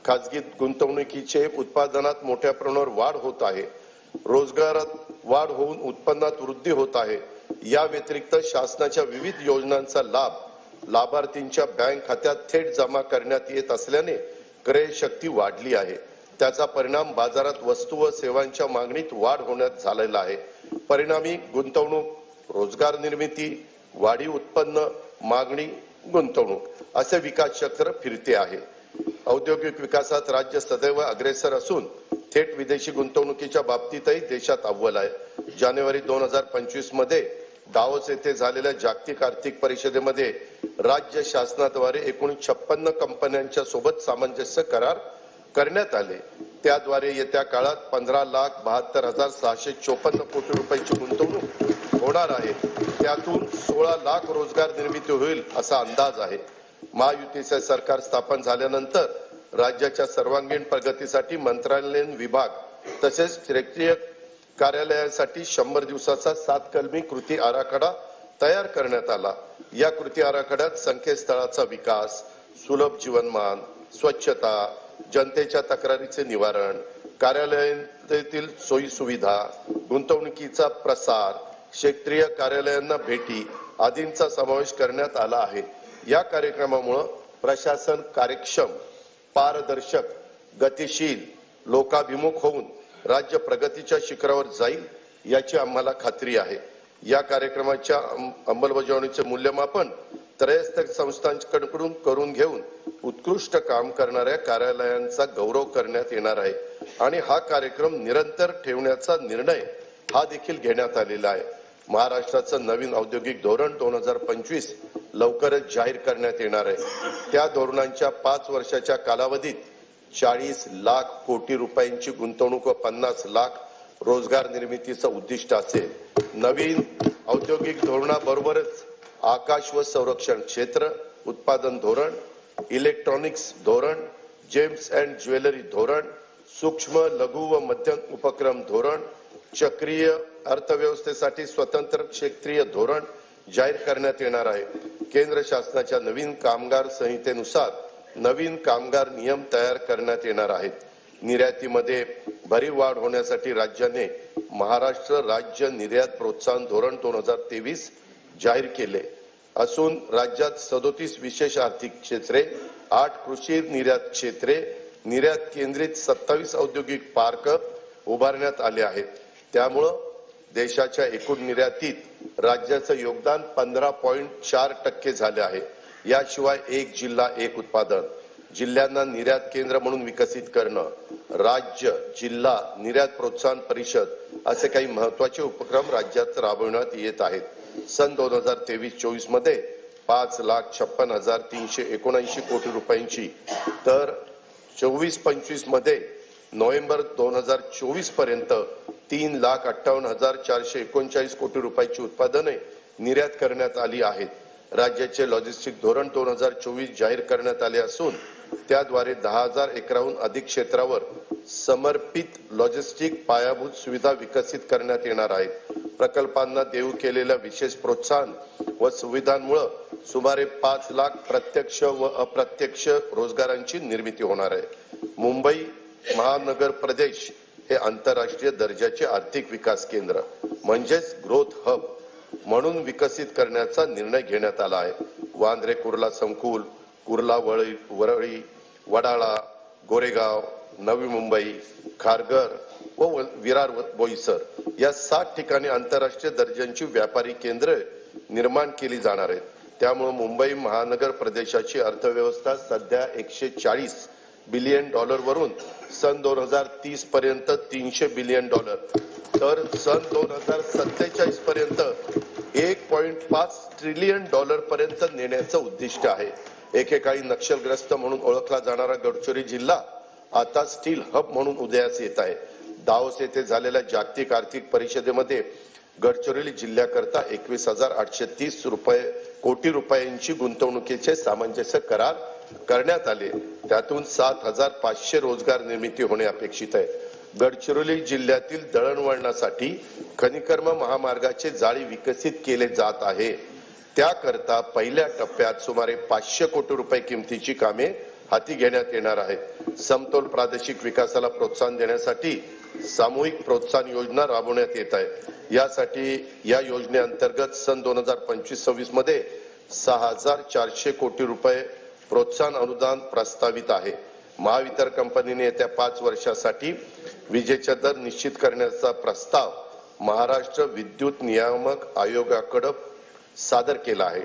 खाजगी गुंतवणुकीचे उत्पादनात मोठ्या प्रमाणावर वाढ होत आहे। रोजगारात वाढ होऊन उत्पन्नात वृद्धी होत आहे। या व्यतिरिक्त शासनाच्या विविध योजनांचा लाभ लाभार्थींच्या बँक खात्यात थेट जमा करण्यात येत असल्याने क्रय शक्ती वाढली आहे। त्याचा परिणाम बाजारात वस्तू व सेवांच्या मागणीत वाढ होण्यात झालेला आहे। परिणामी गुंतवणूक, रोजगार निर्मिती, वाढीव उत्पन्न, मागणी, गुंतवणूक असे विकास चक्र फिरते आहे। औद्योगिक विकासात राज्य सदैव अग्रेसर असून थेट विदेशी गुंतवणुकीच्या बाबतीतही देशात अव्वल आहे। जानेवारी 2025 मध्ये दावोस येथे झालेल्या जागतिक आर्थिक परिषदेमध्ये राज्य शासनाद्वारे एकूण 56 कंपन्यांच्या सोबत सामंजस्य करार करण्यात आले। त्याद्वारे येत्या काळात 15,72,654 कोटी रुपयांची गुंतवणूक होणार आहे। त्यातून 16 लाख रोजगार निर्मिती होईल असा अंदाज आहे। महायुतीचे सरकार स्थापन झाल्यानंतर राज्याच्या सर्वांगीण प्रगतीसाठी मंत्रालयीन विभाग तसेच क्षेत्रीय कार्यालयासाठी 100 दिवसाचा 7 कलमी कृती आराखडा तयार करण्यात आला। या कृती आराखड्यात संकेतस्थळाचा विकास, सुलभ जीवनमान, स्वच्छता, जनतेच्या तक्रारीचे निवारण, कार्यालयातील सोयी सुविधा, गुंतवणुकीचा प्रसार, क्षेत्रीय कार्यालयांना भेटी आदींचा समावेश करण्यात आला आहे। या कार्यक्रमामुळे प्रशासन कार्यक्षम, पारदर्शक, गतिशील, लोकाभिमुख होऊन राज्य प्रगतीच्या शिखरावर जाईल याची आम्हाला खात्री आहे। या कार्यक्रमाच्या अंमलबजावणीचे मूल्यमापन त्रयस्थ संस्थांकडून करून घेऊन उत्कृष्ट काम करणाऱ्या कार्यालयांचा गौरव करण्यात येणार आहे आणि हा कार्यक्रम निरंतर ठेवण्याचा निर्णय हा देखील घेण्यात आलेला आहे। महाराष्ट्राचं नवीन औद्योगिक धोरण 2025 लवकरच जाहीर करण्यात येणार आहे। त्या धोरणांच्या 5 वर्षाच्या कालावधीत 40 लाख कोटी रुपयांची गुंतवणूक व 50 लाख रोजगार निर्मितीचं उद्दिष्ट असेल। नवीन औद्योगिक धोरणाबरोबरच आकाश व संरक्षण क्षेत्र उत्पादन धोरण, इलेक्ट्रॉनिक्स धोरण, जेम्स अँड ज्वेलरी धोरण, सूक्ष्म लघु व मध्यम उपक्रम धोरण, चक्रीय अर्थव्यवस्थेसाठी स्वतंत्र क्षेत्रीय धोरण जाहीर करण्यात येणार आहे। केंद्र शासनाच्या नवीन कामगार संहितेनुसार नवीन कामगार नियम तयार करण्यात येणार आहेत। निर्यातीमध्ये भरीव वाढ होण्यासाठी राज्याने महाराष्ट्र राज्य निर्यात प्रोत्साहन धोरण 2023 जाहीर केले असून राज्यात 37 विशेष आर्थिक क्षेत्रे, 8 कृषी निर्यात क्षेत्रे, निर्यात केंद्रित 27 औद्योगिक पार्क उभारण्यात आले आहेत। त्यामुळे देशाच्या एकूण निर्यातीत राज्याचं योगदान 15.4% झाले आहे। याशिवाय एक जिल्हा एक उत्पादन, जिल्ह्यांना निर्यात केंद्र म्हणून विकसित करणं, राज्य जिल्हा निर्यात प्रोत्साहन परिषद असे काही महत्त्वाचे उपक्रम राज्यात राबवण्यात येत आहेत। सन 2023-24 मध्ये 5,56,379 कोटी रुपयांची तर 24-25 मध्ये नोव्हेंबर 2024 पर्यंत 3,58,439 कोटी रुपयांची उत्पादने निर्यात करण्यात आली आहेत। राज्याचे लॉजिस्टिक धोरण 2024 जाहीर करण्यात आले असून त्याद्वारे 10,000 एकराहून अधिक क्षेत्रावर समर्पित लॉजिस्टिक पायाभूत सुविधा विकसित करण्यात येणार आहेत। प्रकल्पांना देऊ केलेल्या विशेष प्रोत्साहन व सुविधांमुळे सुमारे 5 लाख प्रत्यक्ष व अप्रत्यक्ष रोजगारांची निर्मिती होणार आहे। मुंबई महानगर प्रदेश हे आंतरराष्ट्रीय दर्जाचे आर्थिक विकास केंद्र म्हणजेच ग्रोथ हब म्हणून विकसित करण्याचा निर्णय घेण्यात आला आहे। वांद्रे कुर्ला संकुल, कुर्ला वरळी, वडाळा, गोरेगाव, नवी मुंबई, खारघर व विरार बोईसर या 7 ठिकाणी आंतरराष्ट्रीय दर्जाची व्यापारी केंद्र निर्माण केली जाणार आहेत। त्यामुळे मुंबई महानगर प्रदेशाची अर्थव्यवस्था सध्या $140 बिलियन वरून सन 2030 पर्यंत $300 बिलियन तर सन 2047 पर्यंत $1.5 ट्रिलियन पर्यंत नेण्याचं उद्दिष्ट आहे। एकेकाळी नक्षलग्रस्त म्हणून ओळखला जाणारा गडचिरोली जिल्हा आता स्टील हब म्हणून उदयास येत आहे। दावोस येथे झालेल्या जागतिक आर्थिक परिषदेमध्ये गडचिरोली जिल्ह्याकरता 21,830 कोटी रुपयांची गुंतवणुकीचे सामंजस्य करार करण्यात आले। त्यातून 7,500 रोजगार निर्मिती होणे अपेक्षित आहे। गडचिरोली जिल्ह्यातील दळणवळणासाठी खनिकर्म महामार्गाचे जाळी विकसित केले जात आहे। त्याकरता पहिल्या टप्प्यात सुमारे 500 कोटी रुपये किमतीची कामे हाती घेण्यात येणार आहेत। समतोल प्रादेशिक विकासाला प्रोत्साहन देण्यासाठी सामूहिक प्रोत्साहन योजना राबवण्यात येत आहे। यासाठी या योजनेअंतर्गत सन 2025-26 मध्ये 6,400 कोटी रुपये प्रोत्साहन अनुदान प्रस्तावित आहे। महावितरण कंपनीने येत्या 5 वर्षासाठी विजेचा दर निश्चित करण्याचा प्रस्ताव महाराष्ट्र विद्युत नियामक आयोगाकडे सादर केला आहे।